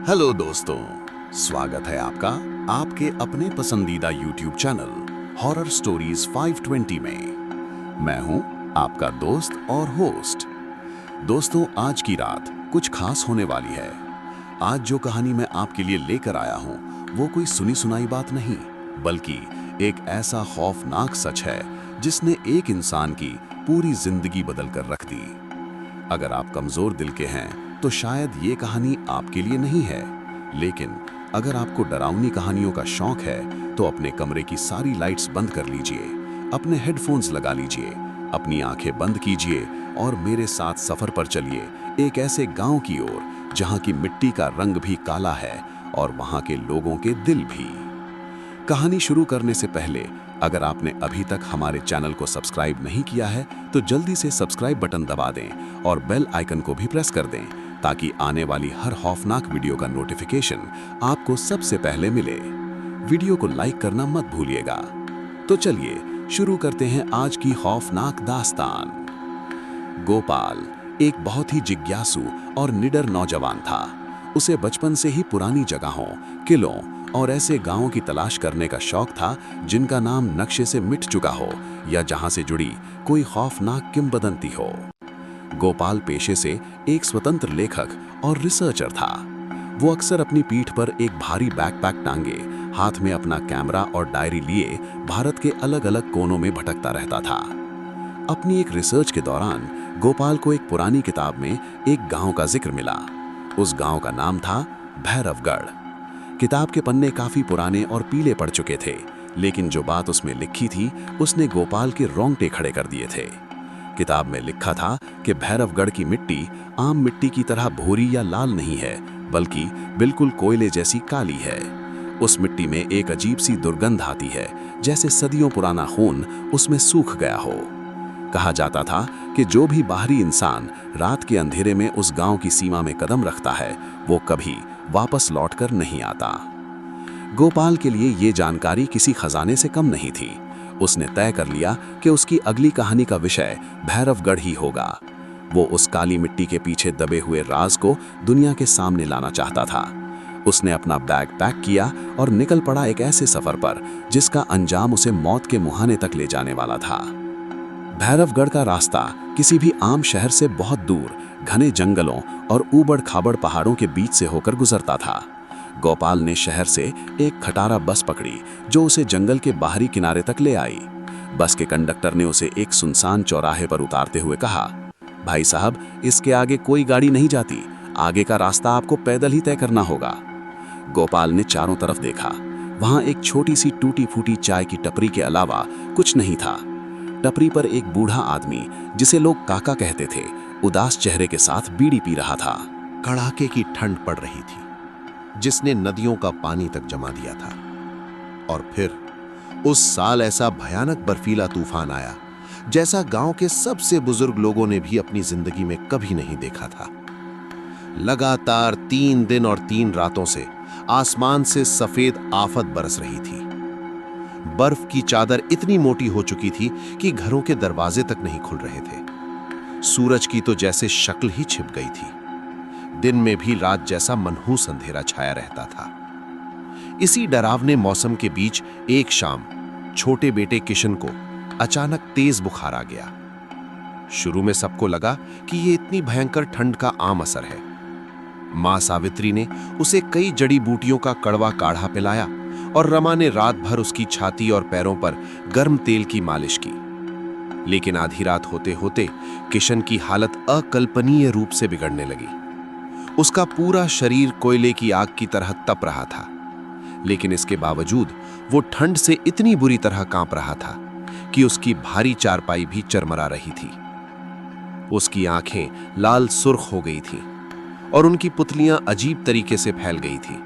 Hello दोस्तों, स्वागत है आपका आपके अपने पसंदीदा YouTube चैनल हॉरर स्टोरीज 520 में। मैं हूं आपका दोस्त और होस्ट। दोस्तों, आज की रात कुछ खास होने वाली है। आज जो कहानी मैं आपके लिए लेकर आया हूं वो कोई सुनी सुनाई बात नहीं, बल्कि एक ऐसा खौफनाक सच है जिसने एक इंसान की पूरी जिंदगी बदल कर रख दी। अगर आप कमजोर दिल के हैं तो शायद ये कहानी आपके लिए नहीं है, लेकिन अगर आपको डरावनी कहानियों का शौक है तो अपने कमरे की सारी लाइट्स बंद कर लीजिए, अपने हेडफोन्स लगा लीजिए, अपनी आंखें बंद कीजिए और मेरे साथ सफर पर चलिए एक ऐसे गांव की ओर जहां की मिट्टी का रंग भी काला है और वहां के लोगों के दिल भी। कहानी शुरू करने से पहले अगर आपने अभी तक हमारे चैनल को सब्सक्राइब नहीं किया है तो जल्दी से सब्सक्राइब बटन दबा दें और बेल आइकन को भी प्रेस कर दें ताकि आने वाली हर खौफनाक वीडियो का नोटिफिकेशन आपको सबसे पहले मिले। वीडियो को लाइक करना मत भूलिएगा। तो चलिए शुरू करते हैं आज की खौफनाक दास्तान। गोपाल एक बहुत ही जिज्ञासु और निडर नौजवान था। उसे बचपन से ही पुरानी जगहों, किलों और ऐसे गांवों की तलाश करने का शौक था जिनका नाम नक्शे से मिट चुका हो या जहां से जुड़ी कोई खौफनाक किंवदंती हो। गोपाल पेशे से एक स्वतंत्र लेखक और रिसर्चर था। वो अक्सर अपनी पीठ पर एक भारी बैकपैक टांगे, हाथ में अपना कैमरा और डायरी लिए भारत के अलग अलग कोनों में भटकता रहता था। अपनी एक रिसर्च के दौरान गोपाल को एक पुरानी किताब में एक गांव का जिक्र मिला। उस गांव का नाम था भैरवगढ़। किताब के पन्ने काफी पुराने और पीले पड़ चुके थे, लेकिन जो बात उसमें लिखी थी उसने गोपाल के रोंगटे खड़े कर दिए थे। किताब में लिखा था कि भैरवगढ़ की मिट्टी आम मिट्टी की तरह भूरी या लाल नहीं है, बल्कि बिल्कुल कोयले जैसी काली है। उस मिट्टी में एक अजीब सी दुर्गंध आती है, जैसे सदियों पुराना खून उसमें सूख गया हो। कहा जाता था कि जो भी बाहरी इंसान रात के अंधेरे में उस गांव की सीमा में कदम रखता है वो कभी वापस लौटकर नहीं आता। गोपाल के लिए ये जानकारी किसी खजाने से कम नहीं थी। उसने तय कर लिया कि उसकी अगली कहानी का विषय भैरवगढ़ ही होगा। वो उस काली मिट्टी के पीछे दबे हुए राज को दुनिया के सामने लाना चाहता था। उसने अपना बैग पैक किया और निकल पड़ा एक ऐसे सफर पर जिसका अंजाम उसे मौत के मुहाने तक ले जाने वाला था। भैरवगढ़ का रास्ता किसी भी आम शहर से बहुत दूर घने जंगलों और ऊबड़ खाबड़ पहाड़ों के बीच से होकर गुजरता था। गोपाल ने शहर से एक खटारा बस पकड़ी जो उसे जंगल के बाहरी किनारे तक ले आई। बस के कंडक्टर ने उसे एक सुनसान चौराहे पर उतारते हुए कहा, भाई साहब, इसके आगे कोई गाड़ी नहीं जाती, आगे का रास्ता आपको पैदल ही तय करना होगा। गोपाल ने चारों तरफ देखा। वहां एक छोटी सी टूटी फूटी चाय की टपरी के अलावा कुछ नहीं था। टपरी पर एक बूढ़ा आदमी, जिसे लोग काका कहते थे, उदास चेहरे के साथ बीड़ी पी रहा था। कड़ाके की ठंड पड़ रही थी जिसने नदियों का पानी तक जमा दिया था। और फिर उस साल ऐसा भयानक बर्फीला तूफान आया जैसा गांव के सबसे बुजुर्ग लोगों ने भी अपनी जिंदगी में कभी नहीं देखा था। लगातार 3 दिन और 3 रातों से आसमान से सफेद आफत बरस रही थी। बर्फ की चादर इतनी मोटी हो चुकी थी कि घरों के दरवाजे तक नहीं खुल रहे थे। सूरज की तो जैसे शक्ल ही छिप गई थी। दिन में भी रात जैसा मनहूस अंधेरा छाया रहता था। इसी डरावने मौसम के बीच एक शाम छोटे बेटे किशन को अचानक तेज बुखार आ गया। शुरू में सबको लगा कि ये इतनी भयंकर ठंड का आम असर है। मां सावित्री ने उसे कई जड़ी बूटियों का कड़वा काढ़ा पिलाया और रमा ने रात भर उसकी छाती और पैरों पर गर्म तेल की मालिश की। लेकिन आधी रात होते होते किशन की हालत अकल्पनीय रूप से बिगड़ने लगी। उसका पूरा शरीर कोयले की आग की तरह तप रहा था, लेकिन इसके बावजूद वो ठंड से इतनी बुरी तरह कांप रहा था कि उसकी भारी चारपाई भी चरमरा रही थी। उसकी आंखें लाल सुर्ख हो गई थीं और उनकी पुतलियां अजीब तरीके से फैल गई थीं।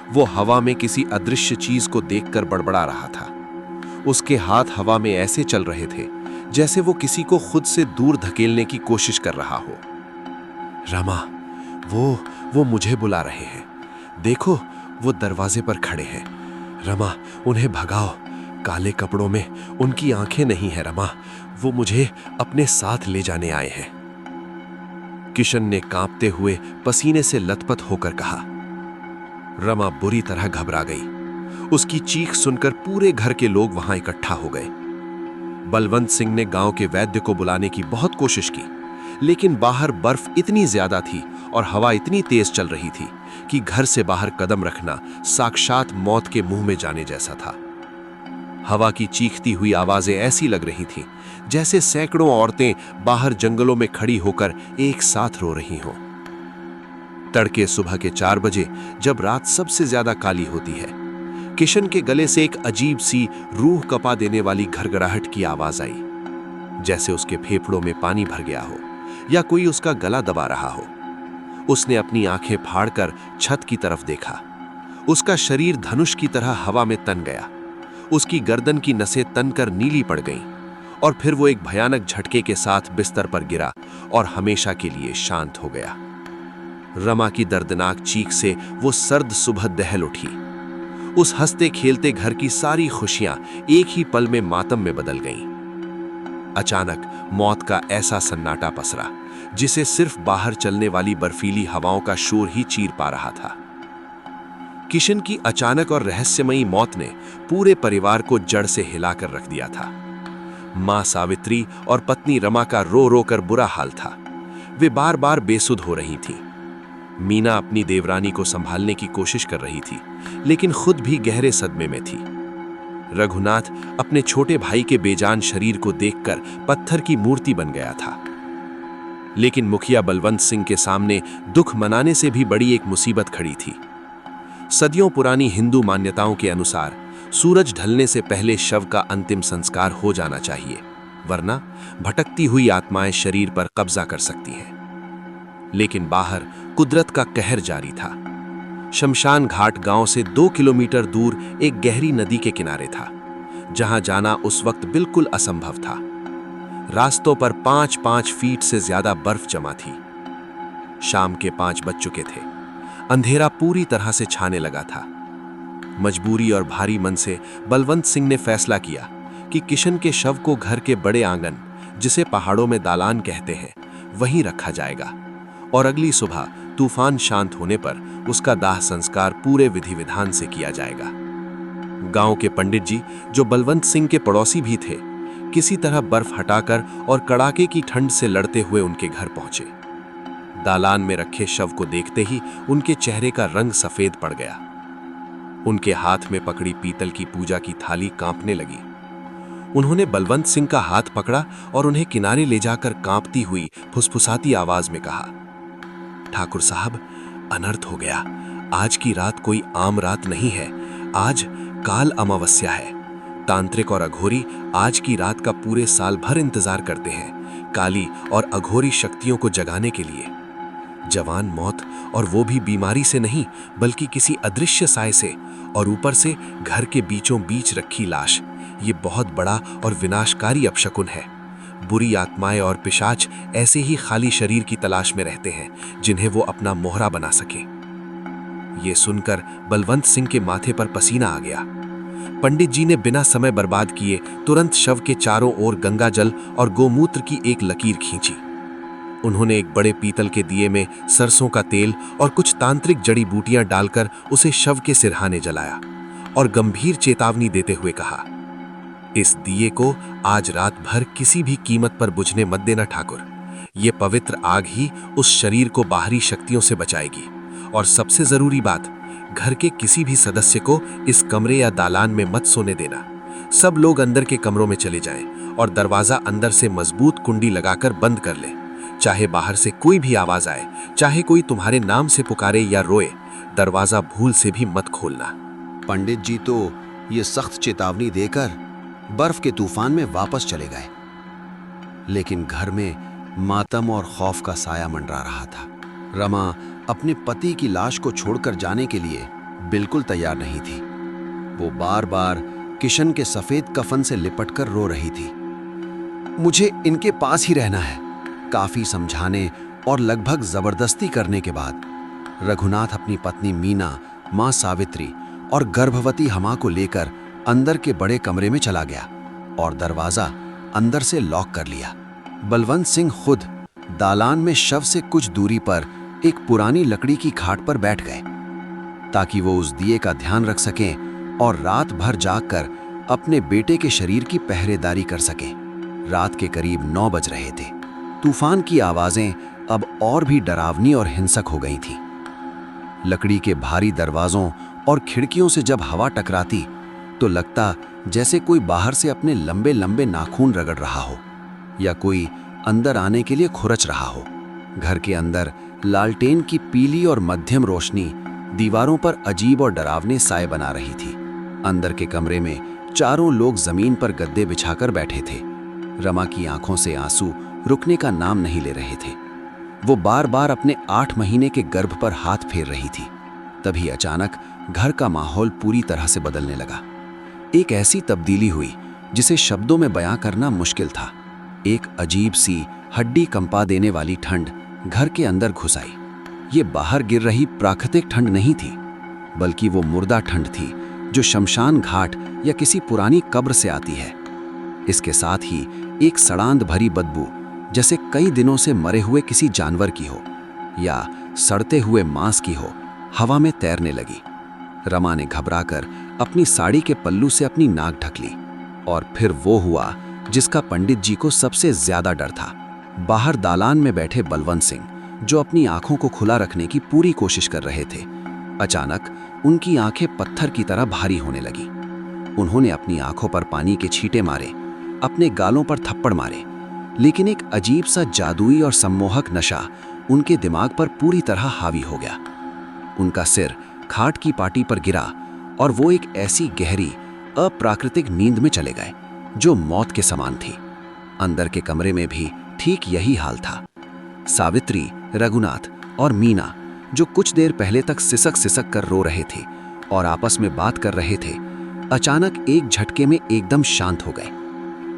वो हवा में किसी अदृश्य चीज को देखकर बड़बड़ा रहा था। उसके हाथ हवा में ऐसे चल रहे थे जैसे वो किसी को खुद से दूर धकेलने की कोशिश कर रहा हो। रमा, वो मुझे बुला रहे हैं। देखो, वो दरवाजे पर खड़े हैं। रमा, उन्हें भगाओ। काले कपड़ों में उनकी आंखें नहीं है रमा, वो मुझे अपने साथ ले जाने आए हैं। किशन ने कांपते हुए पसीने से लथपथ होकर कहा, रमा बुरी तरह घबरा गई। उसकी चीख सुनकर पूरे घर के लोग वहां इकट्ठा हो गए। बलवंत सिंह ने गांव के वैद्य को बुलाने की बहुत कोशिश की, लेकिन बाहर बर्फ इतनी ज्यादा थी और हवा इतनी तेज चल रही थी कि घर से बाहर कदम रखना साक्षात मौत के मुंह में जाने जैसा था। हवा की चीखती हुई आवाजें ऐसी लग रही थीं जैसे सैकड़ों औरतें बाहर जंगलों में खड़ी होकर एक साथ रो रही हों। तड़के सुबह के 4 बजे, जब रात सबसे ज्यादा काली होती है, किशन के गले से एक अजीब सी रूह कपा देने वाली घरघराहट की आवाज आई, जैसे उसके फेफड़ों में पानी भर गया हो या कोई उसका गला दबा रहा हो। उसने अपनी आंखें फाड़कर छत की तरफ देखा। उसका शरीर धनुष की तरह हवा में तन गया। उसकी गर्दन की नसें तनकर नीली पड़ गईं और फिर वो एक भयानक झटके के साथ बिस्तर पर गिरा और हमेशा के लिए शांत हो गया। रमा की दर्दनाक चीख से वो सर्द सुबह दहल उठी। उस हंसते खेलते घर की सारी खुशियां एक ही पल में मातम में बदल गईं। अचानक मौत का ऐसा सन्नाटा पसरा जिसे सिर्फ बाहर चलने वाली बर्फीली हवाओं का शोर ही चीर पा रहा था। किशन की अचानक और रहस्यमयी मौत ने पूरे परिवार को जड़ से हिलाकर रख दिया था। मां सावित्री और पत्नी रमा का रो रो कर बुरा हाल था। वे बार बार बेसुध हो रही थीं। मीना अपनी देवरानी को संभालने की कोशिश कर रही थी, लेकिन खुद भी गहरे सदमे में थी। रघुनाथ अपने छोटे भाई के बेजान शरीर को देखकर पत्थर की मूर्ति बन गया था। लेकिन मुखिया बलवंत सिंह के सामने दुख मनाने से भी बड़ी एक मुसीबत खड़ी थी। सदियों पुरानी हिंदू मान्यताओं के अनुसार सूरज ढलने से पहले शव का अंतिम संस्कार हो जाना चाहिए, वरना भटकती हुई आत्माएं शरीर पर कब्जा कर सकती हैं। लेकिन बाहर कुदरत का कहर जारी था। शमशान घाट गांव से 2 किलोमीटर दूर एक गहरी नदी के किनारे था, जहां जाना उस वक्त बिल्कुल असंभव था। रास्तों पर 5-5 फीट से ज्यादा बर्फ जमा थी। शाम के 5 बज चुके थे। अंधेरा पूरी तरह से छाने लगा था। मजबूरी और भारी मन से बलवंत सिंह ने फैसला किया कि किशन के शव को घर के बड़े आंगन, जिसे पहाड़ों में दालान कहते हैं, वहीं रखा जाएगा और अगली सुबह तूफान शांत होने पर उसका दाह संस्कार पूरे विधि विधान से किया जाएगा। गांव के पंडित जी, जो बलवंत सिंह के पड़ोसी भी थे, किसी तरह बर्फ हटाकर और कड़ाके की ठंड से लड़ते हुए उनके घर पहुंचे। दालान में रखे शव को देखते ही उनके चेहरे का रंग सफेद पड़ गया। उनके हाथ में पकड़ी पीतल की पूजा की थाली कांपने लगी। उन्होंने बलवंत सिंह का हाथ पकड़ा और उन्हें किनारे ले जाकर कांपती हुई फुसफुसाती आवाज में कहा, ठाकुर साहब, अनर्थ हो गया। आज की रात कोई आम रात नहीं है। आज काल अमावस्या है। तांत्रिक और अघोरी आज की रात का पूरे साल भर इंतजार करते हैं, काली और अघोरी शक्तियों को जगाने के लिए। जवान मौत, और वो भी बीमारी से नहीं बल्कि किसी अदृश्य साय से, और ऊपर से घर के बीचों बीच रखी लाश। ये बहुत बड़ा और विनाशकारी अपशकुन है। बुरी आत्माएं और पिशाच ऐसे ही खाली शरीर की तलाश में रहते हैं जिन्हें वो अपना मोहरा बना सके। ये सुनकर बलवंत सिंह के माथे पर पसीना आ गया। पंडित जी ने बिना समय बर्बाद किए तुरंत शव के चारों ओर गंगा जल और गोमूत्र की एक लकीर खींची। उन्होंने एक बड़े पीतल के दिए में सरसों का तेल और कुछ तांत्रिक जड़ी बूटियां डालकर उसे शव के सिरहाने जलाया और गंभीर चेतावनी देते हुए कहा, इस दिए को आज रात भर किसी भी कीमत पर बुझने मत देना ठाकुर। ये पवित्र आग ही उस शरीर को बाहरी शक्तियों से बचाएगी। और सबसे जरूरी बात, घर के किसी भी सदस्य को इस कमरे या दालान में मत सोने देना। सब लोग अंदर के कमरों में चले जाएं और दरवाजा अंदर से मजबूत कुंडी लगाकर बंद कर ले। चाहे बाहर से कोई भी आवाज आए, चाहे कोई तुम्हारे नाम से पुकारे या रोए, दरवाजा भूल से भी मत खोलना। पंडित जी तो ये सख्त चेतावनी देकर बर्फ के तूफान में वापस चले गए, लेकिन घर में मातम और खौफ का साया मंडरा रहा था। रमा अपने पति की लाश को छोड़कर जाने के लिए बिल्कुल तैयार नहीं थी। वो बार बार किशन के सफेद कफन से लिपटकर रो रही थी। मुझे इनके पास ही रहना है। काफी समझाने और लगभग जबरदस्ती करने के बाद रघुनाथ अपनी पत्नी मीना, मां सावित्री और गर्भवती हमा को लेकर अंदर के बड़े कमरे में चला गया और दरवाजा अंदर से लॉक कर लिया। बलवंत सिंह खुद दालान में शव से कुछ दूरी पर एक पुरानी लकड़ी की खाट पर बैठ गए। ताकि वो उस दिए का ध्यान रख सकें और रात भर जागकर अपने बेटे के शरीर की पहरेदारी कर सकें। रात के करीब 9 बज रहे थे। तूफान की आवाजें अब और भी डरावनी और हिंसक हो गई थीं। लकड़ी के भारी दरवाजों और खिड़कियों से जब हवा टकराती तो लगता जैसे कोई बाहर से अपने लंबे लंबे नाखून रगड़ रहा हो या कोई अंदर आने के लिए खुरच रहा हो। घर के अंदर लालटेन की पीली और मध्यम रोशनी दीवारों पर अजीब और डरावने साए बना रही थी। अंदर के कमरे में चारों लोग जमीन पर गद्दे बिछाकर बैठे थे। रमा की आंखों से आंसू रुकने का नाम नहीं ले रहे थे। वो बार बार अपने 8 महीने के गर्भ पर हाथ फेर रही थी। तभी अचानक घर का माहौल पूरी तरह से बदलने लगा। एक ऐसी तब्दीली हुई जिसे शब्दों में बयां करना मुश्किल था। एक अजीब सी हड्डी कंपा देने वाली ठंड घर के अंदर घुस आई। ये बाहर गिर रही प्राकृतिक ठंड नहीं थी, बल्कि वो मुर्दा ठंड थी जो शमशान घाट या किसी पुरानी कब्र से आती है। इसके साथ ही एक सड़ांध भरी बदबू, जैसे कई दिनों से मरे हुए किसी जानवर की हो या सड़ते हुए मांस की हो, हवा में तैरने लगी। रमा ने घबराकर अपनी साड़ी के पल्लू से अपनी नाक ढक ली। और फिर वो हुआ जिसका पंडित जी को सबसे ज्यादा डर था। बाहर दालान में बैठे बलवंत सिंह, जो अपनी आंखों को खुला रखने की पूरी कोशिश कर रहे थे, अचानक उनकी आंखें पत्थर की तरह भारी होने लगी। उन्होंने अपनी आंखों पर पानी के छींटे मारे, अपने गालों पर थप्पड़ मारे, लेकिन एक अजीब सा जादुई और सम्मोहक नशा उनके दिमाग पर पूरी तरह हावी हो गया। उनका सिर खाट की पाटी पर गिरा और वो एक ऐसी गहरी अप्राकृतिक नींद में चले गए जो मौत के समान थी। अंदर के कमरे में भी ठीक यही हाल था। सावित्री, रघुनाथ और मीना, जो कुछ देर पहले तक सिसक सिसक कर रो रहे थे और आपस में बात कर रहे थे, अचानक एक झटके में एकदम शांत हो गए।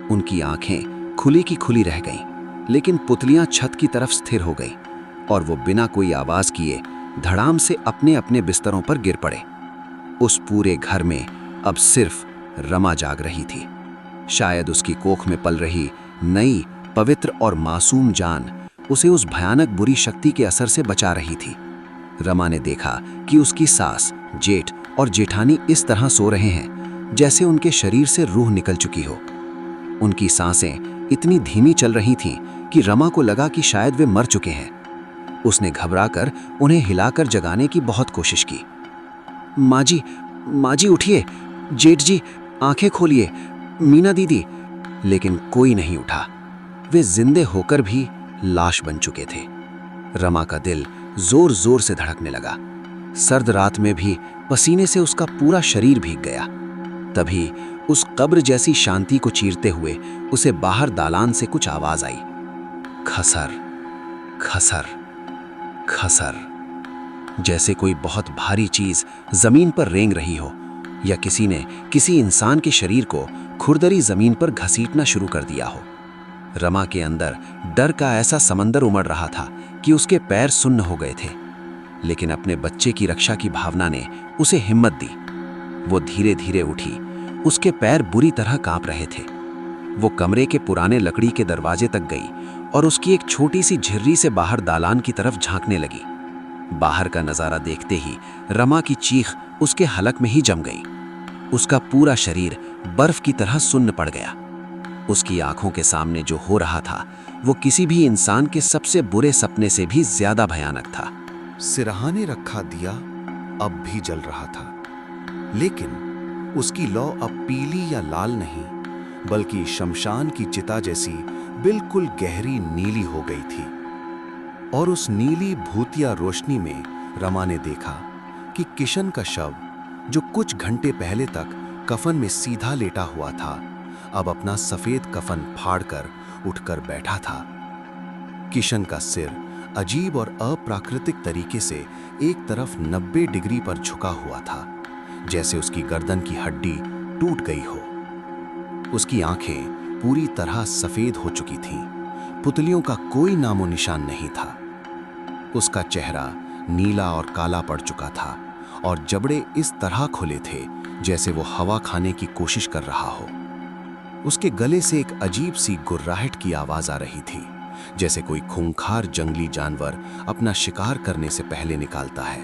उनकी आंखें खुली की खुली रह गईं, लेकिन पुतलियां छत की तरफ स्थिर हो गईं और वो बिना कोई आवाज किए धड़ाम से अपने अपने बिस्तरों पर गिर पड़े। उस पूरे घर में अब सिर्फ रमा जाग रही थी। शायद उसकी कोख में पल रही नई, पवित्र और मासूम जान उसे उस भयानक बुरी शक्ति के असर से बचा रही थी। रमा ने देखा कि उसकी सास, जेठ और जेठानी इस तरह सो रहे हैं जैसे उनके शरीर से रूह निकल चुकी हो। उनकी सांसें इतनी धीमी चल रही थीं कि रमा को लगा कि शायद वे मर चुके हैं। उसने घबराकर उन्हें हिलाकर जगाने की बहुत कोशिश की। माँ जी उठिए, जेठ जी आंखें खोलिए, मीना दीदी। लेकिन कोई नहीं उठा। वे जिंदे होकर भी लाश बन चुके थे। रमा का दिल जोर जोर से धड़कने लगा। सर्द रात में भी पसीने से उसका पूरा शरीर भीग गया। तभी उस कब्र जैसी शांति को चीरते हुए उसे बाहर दालान से कुछ आवाज आई। खसर खसर खसर, जैसे कोई बहुत भारी चीज जमीन पर रेंग रही हो या किसी ने किसी इंसान के शरीर को खुरदरी जमीन पर घसीटना शुरू कर दिया हो। रमा के अंदर डर का ऐसा समंदर उमड़ रहा था कि उसके पैर सुन्न हो गए थे, लेकिन अपने बच्चे की रक्षा की भावना ने उसे हिम्मत दी। वो धीरे धीरे उठी। उसके पैर बुरी तरह कांप रहे थे। वो कमरे के पुराने लकड़ी के दरवाजे तक गई और उसकी एक छोटी सी झिर्री से बाहर दालान की तरफ झांकने लगी। बाहर का नजारा देखते ही रमा की चीख उसके हलक में ही जम गई। उसका पूरा शरीर बर्फ की तरह सुन्न पड़ गया। उसकी आंखों के सामने जो हो रहा था वो किसी भी इंसान के सबसे बुरे सपने से भी ज्यादा भयानक था। सिरहाने रखा दिया अब भी जल रहा था, लेकिन उसकी लौ अब पीली या लाल नहीं, बल्कि शमशान की चिता जैसी बिल्कुल गहरी नीली हो गई थी। और उस नीली भूतिया रोशनी में रमा ने देखा कि किशन का शव, जो कुछ घंटे पहले तक कफन में सीधा लेटा हुआ था, अब अपना सफेद कफन फाड़कर उठकर बैठा था। किशन का सिर अजीब और अप्राकृतिक तरीके से एक तरफ 90 डिग्री पर झुका हुआ था, जैसे उसकी गर्दन की हड्डी टूट गई हो। उसकी आंखें पूरी तरह सफेद हो चुकी थीं। पुतलियों का कोई नामो निशान नहीं था। उसका चेहरा नीला और काला पड़ चुका था और जबड़े इस तरह खुले थे जैसे वो हवा खाने की कोशिश कर रहा हो। उसके गले से एक अजीब सी गुर्राहट की आवाज आ रही थी, जैसे कोई खूंखार जंगली जानवर अपना शिकार करने से पहले निकालता है।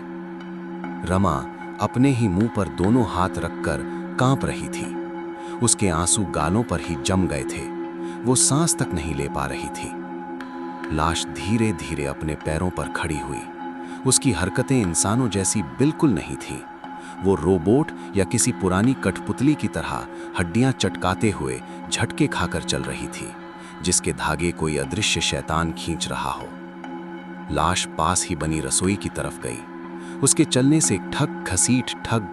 रमा अपने ही मुंह पर दोनों हाथ रखकर कांप रही थी। उसके आंसू गालों पर ही जम गए थे। वो सांस तक नहीं ले पा रही थी। लाश धीरे धीरे अपने पैरों पर खड़ी हुई। उसकी हरकतें इंसानों जैसी बिल्कुल नहीं थीं। वो रोबोट या किसी पुरानी कठपुतली की तरह हड्डियां चटकाते हुए झटके खाकर चल रही थी, जिसके धागे कोई अदृश्य शैतान खींच रहा हो। लाश पास ही बनी रसोई की तरफ गई। उसके चलने से ठक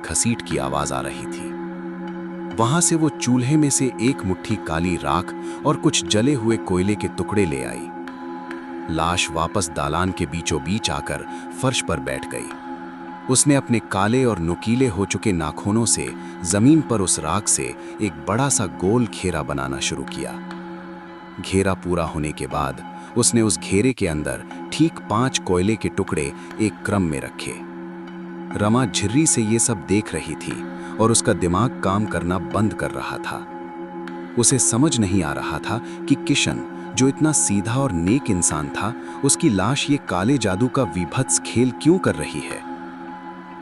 घसीट की आवाज आ रही थी। वहां से वो चूल्हे में से एक मुट्ठी काली राख और कुछ जले हुए कोयले के टुकड़े ले आई। लाश वापस दालान के बीचों बीच आकर फर्श पर बैठ गई। उसने अपने काले और नुकीले हो चुके नाखूनों से जमीन पर उस राख से एक बड़ा सा गोल घेरा बनाना शुरू किया। घेरा पूरा होने के बाद उसने उस घेरे के अंदर ठीक 5 कोयले के टुकड़े एक क्रम में रखे। रमा झिर्री से ये सब देख रही थी और उसका दिमाग काम करना बंद कर रहा था। उसे समझ नहीं आ रहा था कि किशन, जो इतना सीधा और नेक इंसान था, उसकी लाश ये काले जादू का विभत्स खेल क्यों कर रही है।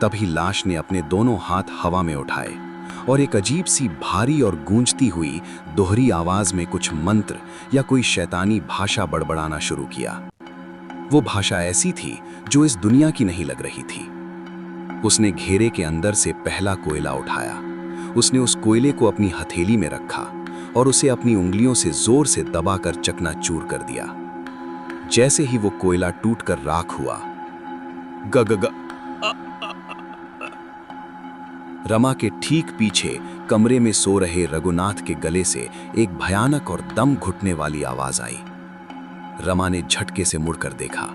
तभी लाश ने अपने दोनों हाथ हवा में उठाए और एक अजीब सी भारी और गूंजती हुई दोहरी आवाज में कुछ मंत्र या कोई शैतानी भाषा बड़बड़ाना शुरू किया। वो भाषा ऐसी थी जो इस दुनिया की नहीं लग रही थी। उसने घेरे के अंदर से पहला कोयला उठाया। उसने उस कोयले को अपनी हथेली में रखा और उसे अपनी उंगलियों से जोर से दबाकर चकनाचूर कर दिया। जैसे ही वो कोयला टूटकर राख हुआ, ग ग ग रमा के ठीक पीछे कमरे में सो रहे रघुनाथ के गले से एक भयानक और दम घुटने वाली आवाज आई। रमा ने झटके से मुड़कर देखा।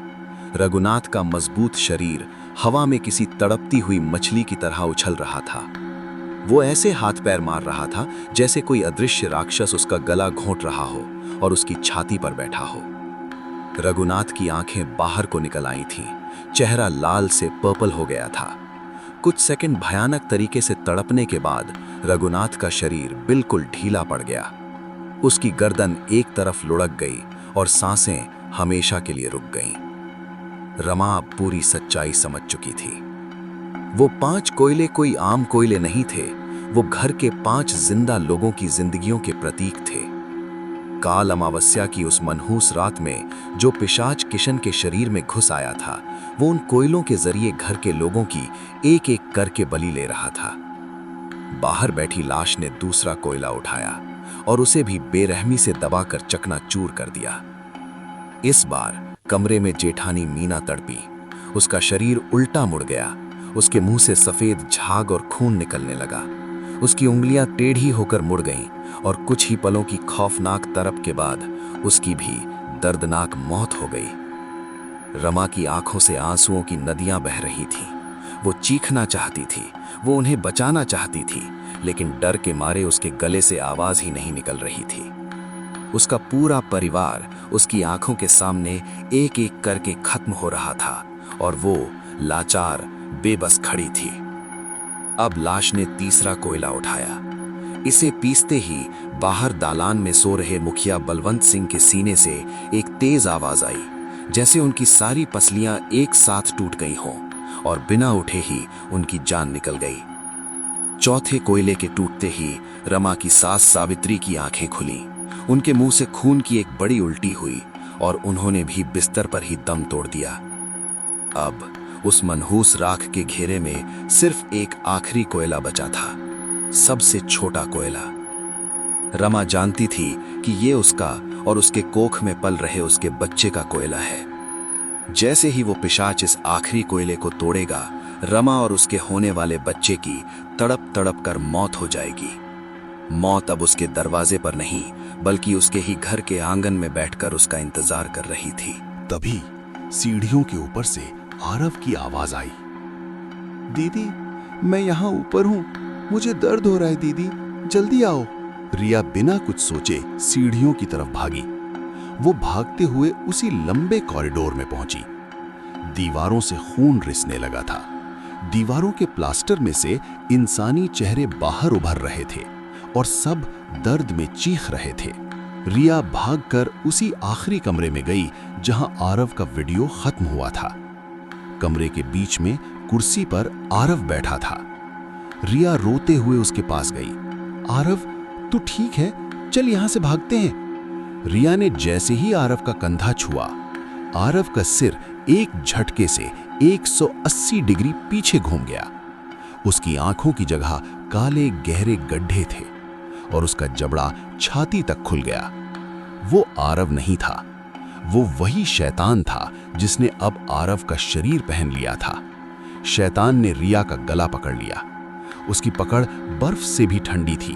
रघुनाथ का मजबूत शरीर हवा में किसी तड़पती हुई मछली की तरह उछल रहा था। वो ऐसे हाथ पैर मार रहा था जैसे कोई अदृश्य राक्षस उसका गला घोंट रहा हो और उसकी छाती पर बैठा हो। रघुनाथ की आंखें बाहर को निकल आई थीं। चेहरा लाल से पर्पल हो गया था। कुछ सेकंड भयानक तरीके से तड़पने के बाद रघुनाथ का शरीर बिल्कुल ढीला पड़ गया। उसकी गर्दन एक तरफ लुढ़क गई और सांसें हमेशा के लिए रुक गईं। रमा पूरी सच्चाई समझ चुकी थी। वो 5 कोयले कोई आम कोयले नहीं थे। वो घर के 5 जिंदा लोगों की जिंदगियों के प्रतीक थे। काल अमावस्या की उस मनहूस रात में जो पिशाच किशन के शरीर में घुस आया था, वो उन कोयलों के जरिए घर के लोगों की एक एक करके बलि ले रहा था। बाहर बैठी लाश ने दूसरा कोयला उठाया और उसे भी बेरहमी से दबाकर चकनाचूर कर दिया। इस बार कमरे में जेठानी मीना तड़पी। उसका शरीर उल्टा मुड़ गया। उसके मुंह से सफेद झाग और खून निकलने लगा। उसकी उंगलियां टेढ़ी होकर मुड़ गईं और कुछ ही पलों की खौफनाक तड़प के बाद उसकी भी दर्दनाक मौत हो गई। रमा की आंखों से आंसुओं की नदियां बह रही थीं। वो चीखना चाहती थी, वो उन्हें बचाना चाहती थी, लेकिन डर के मारे उसके गले से आवाज ही नहीं निकल रही थी। उसका पूरा परिवार उसकी आंखों के सामने एक एक करके खत्म हो रहा था और वो लाचार बेबस खड़ी थी। अब लाश ने तीसरा कोयला उठाया। इसे पीसते ही बाहर दालान में सो रहे मुखिया बलवंत सिंह के सीने से एक तेज आवाज आई, जैसे उनकी सारी पसलियां एक साथ टूट गई हों और बिना उठे ही उनकी जान निकल गई। चौथे कोयले के टूटते ही रमा की सास सावित्री की आंखें खुली। उनके मुंह से खून की एक बड़ी उल्टी हुई और उन्होंने भी बिस्तर पर ही दम तोड़ दिया। अब उस मनहूस राख के घेरे में सिर्फ एक आखिरी कोयला बचा था, सबसे छोटा कोयला। रमा जानती थी कि ये उसका और उसके कोख में पल रहे उसके बच्चे का कोयला है। जैसे ही वो पिशाच इस आखिरी कोयले को तोड़ेगा, रमा और उसके होने वाले बच्चे की तड़प तड़प कर मौत हो जाएगी। मौत अब उसके दरवाजे पर नहीं, बल्कि उसके ही घर के आंगन में बैठकर उसका इंतजार कर रही थी। तभी सीढ़ियों के ऊपर से आरव की आवाज आई। दीदी, मैं यहाँ ऊपर हूँ, मुझे दर्द हो रहा है दीदी, जल्दी आओ। रिया बिना कुछ सोचे सीढ़ियों की तरफ भागी। वो भागते हुए उसी लंबे कॉरिडोर में पहुंची। दीवारों से खून रिसने लगा था। दीवारों के प्लास्टर में से इंसानी चेहरे बाहर उभर रहे थे और सब दर्द में चीख रहे थे। रिया भागकर उसी आखिरी कमरे में गई जहां आरव का वीडियो खत्म हुआ था। कमरे के बीच में कुर्सी पर आरव बैठा था। रिया रोते हुए उसके पास गई। आरव, तू ठीक है? चल यहां से भागते हैं। रिया ने जैसे ही आरव का कंधा छुआ, आरव का सिर एक झटके से 180 डिग्री पीछे घूम गया। उसकी आंखों की जगह काले गहरे गड्ढे थे और उसका जबड़ा छाती तक खुल गया। वो आरव नहीं था, वो वही शैतान था जिसने अब आरव का शरीर पहन लिया था। शैतान ने रिया का गला पकड़ लिया। उसकी पकड़ बर्फ से भी ठंडी थी।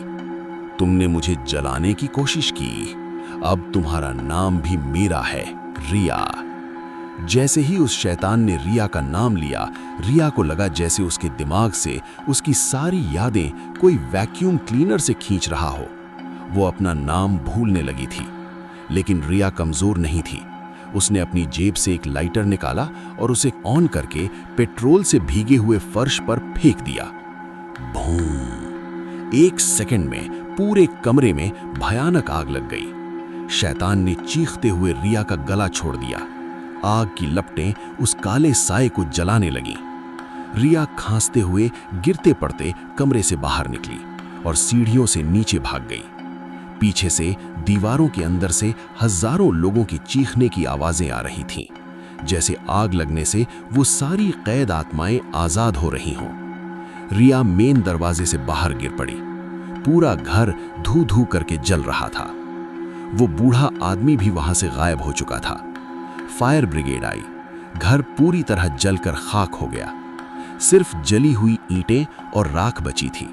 तुमने मुझे जलाने की कोशिश की, अब तुम्हारा नाम भी मेरा है, रिया। जैसे ही उस शैतान ने रिया का नाम लिया, रिया को लगा जैसे उसके दिमाग से उसकी सारी यादें कोई वैक्यूम क्लीनर से खींच रहा हो। वो अपना नाम भूलने लगी थी। लेकिन रिया कमजोर नहीं थी। उसने अपनी जेब से एक लाइटर निकाला और उसे ऑन करके पेट्रोल से भीगे हुए फर्श पर फेंक दिया। भूम! 1 सेकंड में पूरे कमरे में भयानक आग लग गई। शैतान ने चीखते हुए रिया का गला छोड़ दिया। आग की लपटें उस काले साए को जलाने लगीं। रिया खांसते हुए गिरते पड़ते कमरे से बाहर निकली और सीढ़ियों से नीचे भाग गई। पीछे से दीवारों के अंदर से हजारों लोगों की चीखने की आवाजें आ रही थीं, जैसे आग लगने से वो सारी कैद आत्माएं आजाद हो रही हों। रिया मेन दरवाजे से बाहर गिर पड़ी। पूरा घर धू धू करके जल रहा था। वो बूढ़ा आदमी भी वहां से गायब हो चुका था। फायर ब्रिगेड आई। घर पूरी तरह जलकर खाक हो गया। सिर्फ जली हुई ईंटें और राख बची थी।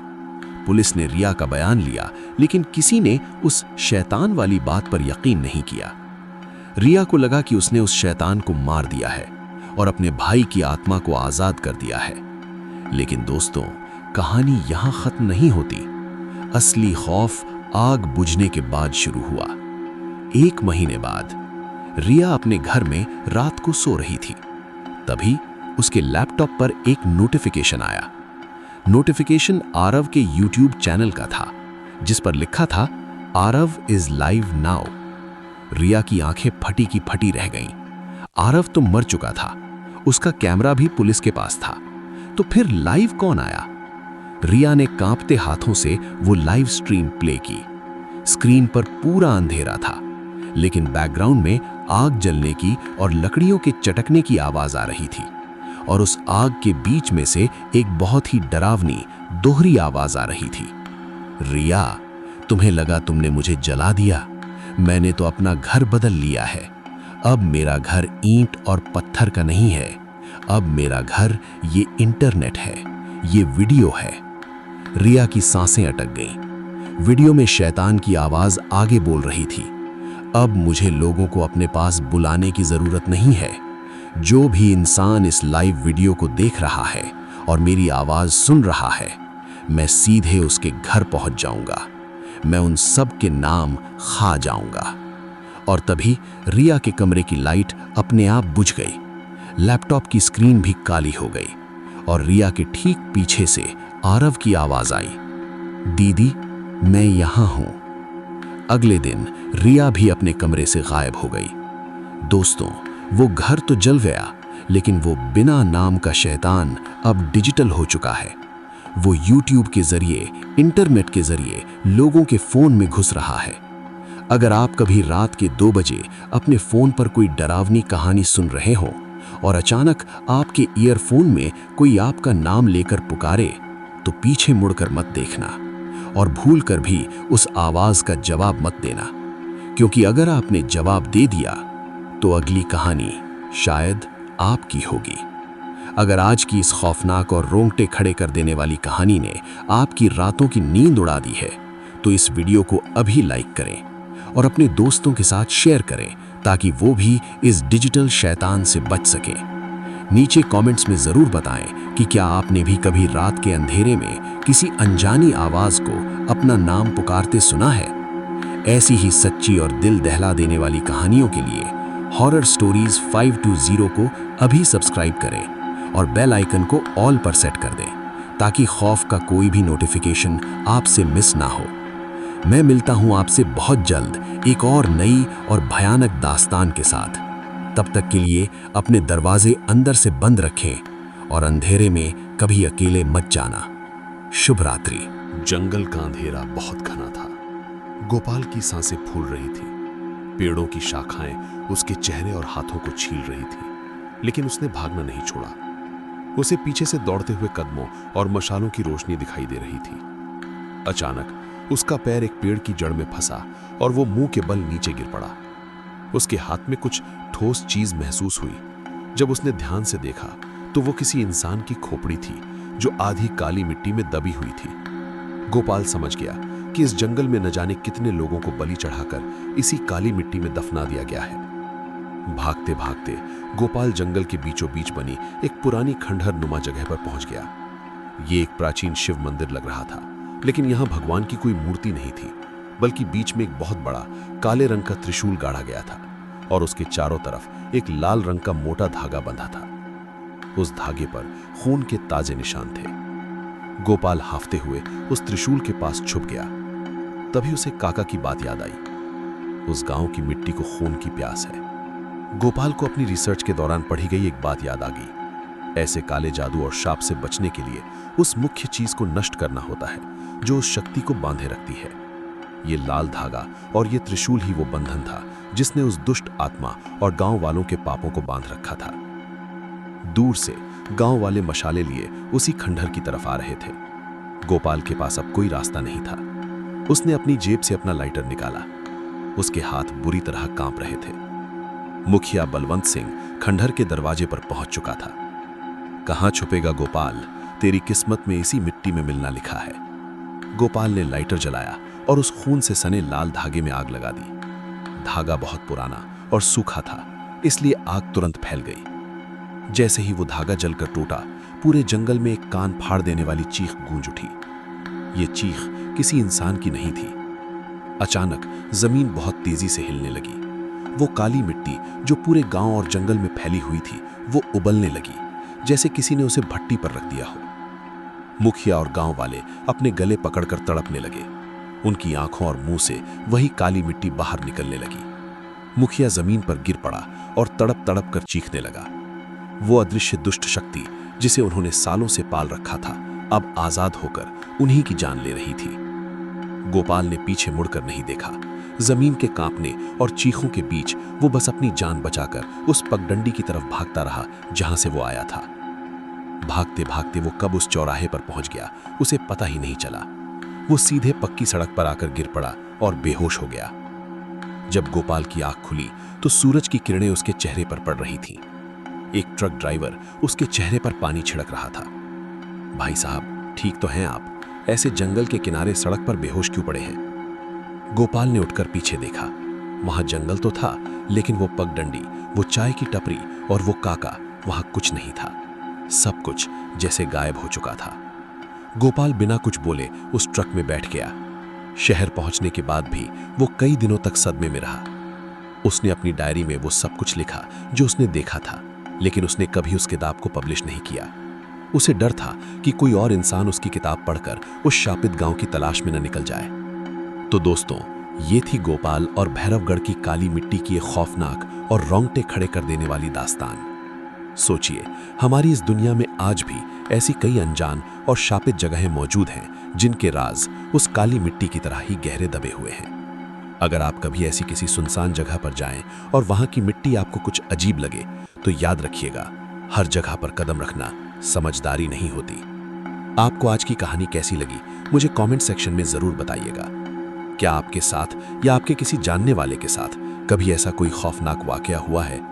पुलिस ने रिया का बयान लिया, लेकिन किसी ने उस शैतान वाली बात पर यकीन नहीं किया। रिया को लगा कि उसने उस शैतान को मार दिया है और अपने भाई की आत्मा को आजाद कर दिया है। लेकिन दोस्तों, कहानी यहां खत्म नहीं होती। असली खौफ आग बुझने के बाद शुरू हुआ। 1 महीने बाद रिया अपने घर में रात को सो रही थी। तभी उसके लैपटॉप पर एक नोटिफिकेशन आया। नोटिफिकेशन आरव के YouTube चैनल का था, जिस पर लिखा था, आरव इज लाइव नाउ। रिया की आंखें फटी की फटी रह गईं। आरव तो मर चुका था। उसका कैमरा भी पुलिस के पास था। तो फिर लाइव कौन आया? रिया ने कांपते हाथों से वो लाइव स्ट्रीम प्ले की। स्क्रीन पर पूरा अंधेरा था, लेकिन बैकग्राउंड में आग जलने की और लकड़ियों के चटकने की आवाज आ रही थी। और उस आग के बीच में से एक बहुत ही डरावनी दोहरी आवाज आ रही थी। रिया, तुम्हें लगा तुमने मुझे जला दिया? मैंने तो अपना घर बदल लिया है। अब मेरा घर ईंट और पत्थर का नहीं है। अब मेरा घर ये इंटरनेट है, ये वीडियो है। रिया की सांसें अटक गईं। वीडियो में शैतान की आवाज आगे बोल रही थी, अब मुझे लोगों को अपने पास बुलाने की जरूरत नहीं है। जो भी इंसान इस लाइव वीडियो को देख रहा है और मेरी आवाज सुन रहा है, मैं सीधे उसके घर पहुंच जाऊंगा। मैं उन सब के नाम खा जाऊंगा। और तभी रिया के कमरे की लाइट अपने आप बुझ गई। लैपटॉप की स्क्रीन भी काली हो गई और रिया के ठीक पीछे से आरव की आवाज आई, दीदी, मैं यहां हूं। अगले दिन रिया भी अपने कमरे से गायब हो गई। दोस्तों, वो घर तो जल गया, लेकिन वो बिना नाम का शैतान अब डिजिटल हो चुका है। वो YouTube के जरिए, इंटरनेट के जरिए लोगों के फोन में घुस रहा है। अगर आप कभी रात के 2 बजे अपने फोन पर कोई डरावनी कहानी सुन रहे हो और अचानक आपके ईयरफोन में कोई आपका नाम लेकर पुकारे, तो पीछे मुड़कर मत देखना और भूलकर भी उस आवाज का जवाब मत देना, क्योंकि अगर आपने जवाब दे दिया तो अगली कहानी शायद आपकी होगी। अगर आज की इस खौफनाक और रोंगटे खड़े कर देने वाली कहानी ने आपकी रातों की नींद उड़ा दी है, तो इस वीडियो को अभी लाइक करें और अपने दोस्तों के साथ शेयर करें, ताकि वो भी इस डिजिटल शैतान से बच सकें। नीचे कमेंट्स में जरूर बताएं कि क्या आपने भी कभी रात के अंधेरे में किसी अनजानी आवाज को अपना नाम पुकारते सुना है। ऐसी ही सच्ची और दिल दहला देने वाली कहानियों के लिए हॉरर स्टोरीज 520 को अभी सब्सक्राइब करें और बेल आइकन को ऑल पर सेट कर दें, ताकि खौफ का कोई भी नोटिफिकेशन आपसे मिस ना हो। मैं मिलता हूं आपसे बहुत जल्द एक और नई और भयानक दास्तान के साथ। तब तक के लिए अपने दरवाजे अंदर से बंद रखें और अंधेरे में कभी अकेले मत जाना। शुभ रात्रि। जंगल का अंधेरा बहुत घना था। गोपाल की सांसें फूल रही थी। पेड़ों की शाखाएं उसके चेहरे और हाथों को छील रही थी, लेकिन उसने भागना नहीं छोड़ा। उसे पीछे से दौड़ते हुए कदमों और मशालों की रोशनी दिखाई दे रही थी। अचानक उसका पैर एक पेड़ की जड़ में फंसा और वो मुंह के बल नीचे गिर पड़ा। उसके हाथ में कुछ ठोस चीज महसूस हुई। जब उसने ध्यान से देखा तो वो किसी इंसान की खोपड़ी थी जो आधी काली मिट्टी में दबी हुई थी। गोपाल समझ गया कि इस जंगल में न जाने कितने लोगों को बलि चढ़ाकर इसी काली मिट्टी में दफना दिया गया है। भागते भागते गोपाल जंगल के बीचों बीच बनी एक पुरानी खंडहर नुमा जगह पर पहुंच गया। ये एक प्राचीन शिव मंदिर लग रहा था, लेकिन यहां भगवान की कोई मूर्ति नहीं थी, बल्कि बीच में एक बहुत बड़ा काले रंग का त्रिशूल गाड़ा गया था और उसके चारों तरफ एक लाल रंग का मोटा धागा बंधा था। उस धागे पर खून के ताजे निशान थे। गोपाल हाफते हुए उस त्रिशूल के पास छुप गया। तभी उसे काका की बात याद आई। उस गांव की मिट्टी को खून की प्यास है। गोपाल को अपनी रिसर्च के दौरान पढ़ी गई एक बात याद आ गई। ऐसे काले जादू और शाप से बचने के लिए उस मुख्य चीज को नष्ट करना होता है जो उस शक्ति को बांधे रखती है। ये लाल धागा और ये त्रिशूल ही वो बंधन था जिसने उस दुष्ट आत्मा और गांव वालों के पापों को बांध रखा था। दूर से गांव वाले मशाले लिए उसी खंडहर की तरफ आ रहे थे। गोपाल के पास अब कोई रास्ता नहीं था। उसने अपनी जेब से अपना लाइटर निकाला। उसके हाथ बुरी तरह कांप रहे थे। मुखिया बलवंत सिंह खंडहर के दरवाजे पर पहुंच चुका था। कहां छुपेगा गोपाल, तेरी किस्मत में इसी मिट्टी में मिलना लिखा है। गोपाल ने लाइटर जलाया और उस खून से सने लाल धागे में आग लगा दी। धागा बहुत पुराना और सूखा था, इसलिए आग तुरंत फैल गई। जैसे ही वो धागा जलकर टूटा, पूरे जंगल में एक कान फाड़ देने वाली चीख गूंज उठी। ये चीख किसी इंसान की नहीं थी। अचानक जमीन बहुत तेजी से हिलने लगी। वो काली मिट्टी जो पूरे गांव और जंगल में फैली हुई थी, वो उबलने लगी, जैसे किसी ने उसे भट्टी पर रख दिया हो। मुखिया और गांव वाले अपने गले पकड़कर तड़पने लगे। उनकी आंखों और मुंह से वही काली मिट्टी बाहर निकलने लगी। मुखिया जमीन पर गिर पड़ा और तड़प तड़प कर चीखने लगा। वो अदृश्य दुष्ट शक्ति जिसे उन्होंने सालों से पाल रखा था, अब आजाद होकर उन्हीं की जान ले रही थी। गोपाल ने पीछे मुड़कर नहीं देखा। जमीन के कांपने और चीखों के बीच वो बस अपनी जान बचाकर उस पगडंडी की तरफ भागता रहा जहां से वो आया था। भागते भागते वो कब उस चौराहे पर पहुंच गया, उसे पता ही नहीं चला। वो सीधे पक्की सड़क पर आकर गिर पड़ा और बेहोश हो गया। जब गोपाल की आंख खुली तो सूरज की किरणें उसके चेहरे पर पड़ रही थीं। एक ट्रक ड्राइवर उसके चेहरे पर पानी छिड़क रहा था। भाई साहब, ठीक तो हैं आप? ऐसे जंगल के किनारे सड़क पर बेहोश क्यों पड़े हैं? गोपाल ने उठकर पीछे देखा। वहां जंगल तो था, लेकिन वो पगडंडी, वो चाय की टपरी और वो काका, वहां कुछ नहीं था। सब कुछ जैसे गायब हो चुका था। गोपाल बिना कुछ बोले उस ट्रक में बैठ गया। शहर पहुंचने के बाद भी वो कई दिनों तक सदमे में रहा। उसने अपनी डायरी में वो सब कुछ लिखा जो उसने देखा था, लेकिन उसने कभी उस किताब को पब्लिश नहीं किया। उसे डर था कि कोई और इंसान उसकी किताब पढ़कर उस शापित गांव की तलाश में न निकल जाए। तो दोस्तों, ये थी गोपाल और भैरवगढ़ की काली मिट्टी की एक खौफनाक और रोंगटे खड़े कर देने वाली दास्तान। सोचिए, हमारी इस दुनिया में आज भी ऐसी कई अनजान और शापित जगहें मौजूद हैं जिनके राज उस काली मिट्टी की तरह ही गहरे दबे हुए हैं। अगर आप कभी ऐसी किसी सुनसान जगह पर जाएं और वहां की मिट्टी आपको कुछ अजीब लगे, तो याद रखिएगा, हर जगह पर कदम रखना समझदारी नहीं होती। आपको आज की कहानी कैसी लगी, मुझे कमेंट सेक्शन में जरूर बताइएगा। क्या आपके साथ या आपके किसी जानने वाले के साथ कभी ऐसा कोई खौफनाक वाकया हुआ है?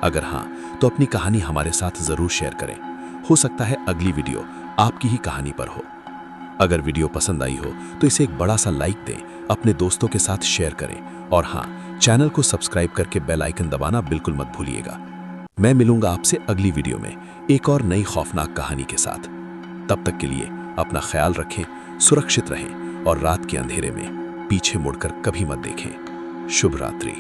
अगर हाँ, तो अपनी कहानी हमारे साथ जरूर शेयर करें। हो सकता है अगली वीडियो आपकी ही कहानी पर हो। अगर वीडियो पसंद आई हो तो इसे एक बड़ा सा लाइक दें, अपने दोस्तों के साथ शेयर करें और हाँ, चैनल को सब्सक्राइब करके बेल आइकन दबाना बिल्कुल मत भूलिएगा। मैं मिलूंगा आपसे अगली वीडियो में एक और नई खौफनाक कहानी के साथ। तब तक के लिए अपना ख्याल रखें, सुरक्षित रहें और रात के अंधेरे में पीछे मुड़कर कभी मत देखें। शुभ रात्रि।